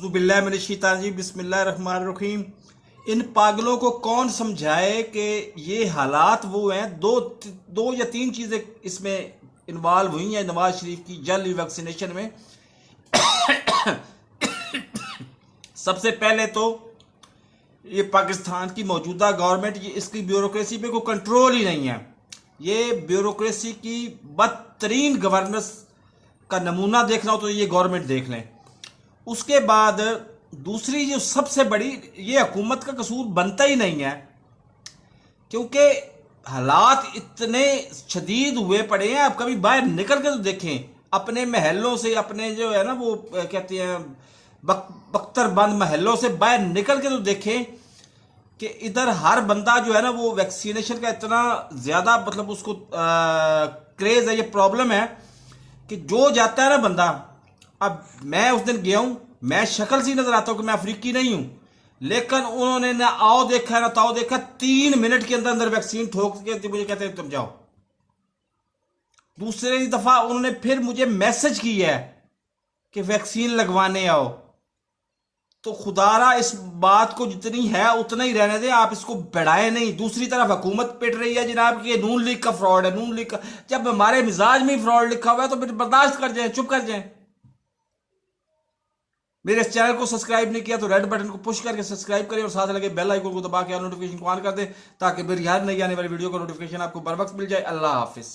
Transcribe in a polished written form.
ज़ुबिल्लाहिमिनश्शैतानिर्रजीम बिस्मिल्लाहिर्रहमानिर्रहीम। इन पागलों को कौन समझाए कि ये हालात वो हैं। दो या तीन चीज़ें इसमें इन्वॉल्व हुई हैं नवाज शरीफ की जल्द वैक्सीनेशन में। सबसे पहले तो ये पाकिस्तान की मौजूदा गवर्नमेंट, ये इसकी ब्यूरोक्रेसी पे कोई कंट्रोल ही नहीं है। ये ब्यूरोक्रेसी की बदतरीन गवर्नेंस का नमूना देखना हो तो ये गवर्नमेंट देख लें। उसके बाद दूसरी जो सबसे बड़ी, ये हुकूमत का कसूर बनता ही नहीं है, क्योंकि हालात इतने शदीद हुए पड़े हैं। आप कभी बाहर निकल के तो देखें, अपने महलों से, अपने जो है ना वो कहते हैं बख्तरबंद महलों से बाहर निकल के तो देखें कि इधर हर बंदा जो है ना वो वैक्सीनेशन का इतना ज्यादा मतलब उसको क्रेज है। ये प्रॉब्लम है कि जो जाता है ना बंदा, अब मैं उस दिन गया हूं, मैं शक्ल से नजर आता हूं कि मैं अफ्रीकी नहीं हूं, लेकिन उन्होंने ना आओ देखा ना ताओ देखा, 3 मिनट के अंदर अंदर वैक्सीन ठोक के मुझे कहते हैं तुम जाओ। दूसरी दफा उन्होंने फिर मुझे मैसेज किया है कि वैक्सीन लगवाने आओ। तो खुदारा इस बात को जितनी है उतना ही रहने दें, आप इसको बढ़ाए नहीं। दूसरी तरफ हुकूमत पिट रही है जनाब कि नून लीग का फ्रॉड है, नून लीग का। जब हमारे मिजाज में फ्रॉड लिखा हुआ है तो फिर बर्दाश्त कर जाए, चुप कर जाए। मेरे इस चैनल को सब्सक्राइब नहीं किया तो रेड बटन को पुश करके सब्सक्राइब करें और साथ लगे बेल आइकन को दबा के नोटिफिकेशन को ऑन कर दें, ताकि मेरी हर नई आने वाली वीडियो का नोटिफिकेशन आपको बर वक्त मिल जाए। अल्लाह हाफिज।